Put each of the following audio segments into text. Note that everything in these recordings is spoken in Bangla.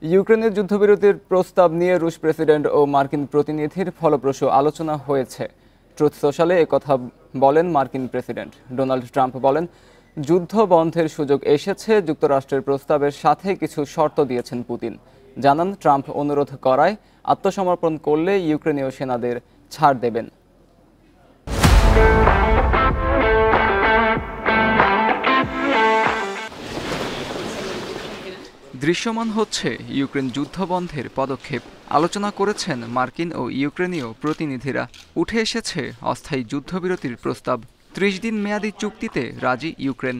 ইউক্রেনের যুদ্ধবিরতির প্রস্তাব নিয়ে রুশ প্রেসিডেন্ট ও মার্কিন প্রতিনিধির ফলপ্রসূ আলোচনা হয়েছে। ট্রুথ সোশ্যালে একথা বলেন মার্কিন প্রেসিডেন্ট। ডোনাল্ড ট্রাম্প বলেন, যুদ্ধ বন্ধের সুযোগ এসেছে, যুক্তরাষ্ট্রের প্রস্তাবের সাথে কিছু শর্ত দিয়েছেন পুতিন। জানান, ট্রাম্প অনুরোধ করায় আত্মসমর্পণ করলে ইউক্রেনীয় সেনাদের ছাড় দেবেন। দৃশ্যমান হচ্ছে ইউক্রেন যুদ্ধবন্ধের পদক্ষেপ। আলোচনা করেছেন মার্কিন ও ইউক্রেনীয় প্রতিনিধিরা। উঠে এসেছে অস্থায়ী যুদ্ধবিরতির প্রস্তাব। ৩০ দিন মেয়াদী চুক্তিতে রাজি ইউক্রেন।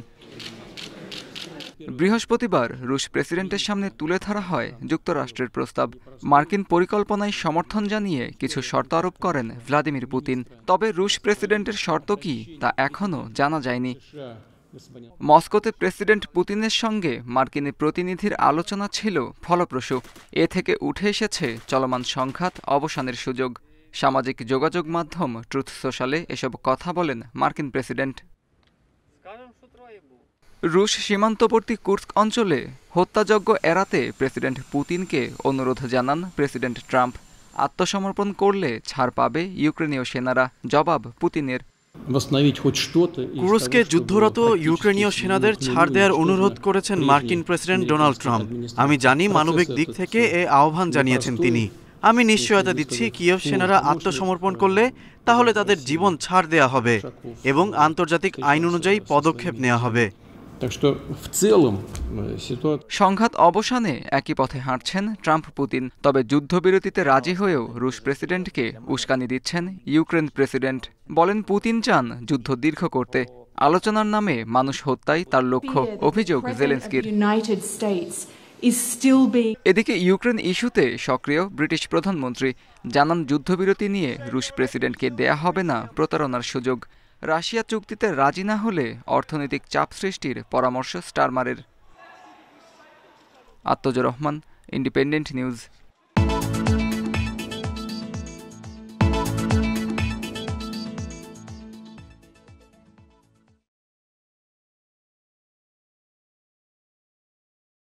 বৃহস্পতিবার রুশ প্রেসিডেন্টের সামনে তুলে ধরা হয় যুক্তরাষ্ট্রের প্রস্তাব। মার্কিন পরিকল্পনায় সমর্থন জানিয়ে কিছু শর্ত আরোপ করেন ভ্লাদিমির পুতিন। তবে রুশ প্রেসিডেন্টের শর্ত কি তা এখনও জানা যায়নি। মস্কোতে প্রেসিডেন্ট পুতিনের সঙ্গে মার্কিন প্রতিনিধির আলোচনা ছিল ফলপ্রসূ। এ থেকে উঠে এসেছে চলমান সংঘাত অবসানের সুযোগ। সামাজিক যোগাযোগ মাধ্যম ট্রুথ সোশ্যালে এসব কথা বলেন মার্কিন প্রেসিডেন্ট। রুশ সীমান্তবর্তী কুর্স্ক অঞ্চলে হত্যাযজ্ঞ এড়াতে প্রেসিডেন্ট পুতিনকে অনুরোধ জানান প্রেসিডেন্ট ট্রাম্প। আত্মসমর্পণ করলে ছাড় পাবে ইউক্রেনীয় সেনারা, জবাব পুতিনের। কুরস্কে যুদ্ধরত ইউক্রেনীয় সেনাদের ছাড় দেওয়ার অনুরোধ করেছেন মার্কিন প্রেসিডেন্ট ডোনাল্ড ট্রাম্প। আমি জানি মানবিক দিক থেকে এ আহ্বান জানিয়েছেন তিনি। আমি নিশ্চয়তা দিচ্ছি, কিয়েভ সেনারা আত্মসমর্পণ করলে তাহলে তাদের জীবন ছাড় দেয়া হবে এবং আন্তর্জাতিক আইন অনুযায়ী পদক্ষেপ নেওয়া হবে। সংঘাত অবসানে একই পথে হাঁটছেন ট্রাম্প পুতিন। তবে যুদ্ধবিরতিতে রাজি হয়েও রুশ প্রেসিডেন্টকে উস্কানি দিচ্ছেন ইউক্রেন প্রেসিডেন্ট। বলেন, পুতিন চান যুদ্ধ দীর্ঘ করতে। আলোচনার নামে মানুষ হত্যাই তার লক্ষ্য, অভিযোগ জেলেনস্কির। এদিকে ইউক্রেন ইস্যুতে সক্রিয় ব্রিটিশ প্রধানমন্ত্রী জানান, যুদ্ধবিরতি নিয়ে রুশ প্রেসিডেন্টকে দেয়া হবে না প্রতারণার সুযোগ। রাশিয়া চুক্তিতে রাজি না হলে অর্থনৈতিক চাপ সৃষ্টির পরামর্শ স্টারমারের। আত্মজ রহমান, ইন্ডিপেন্ডেন্ট নিউজ।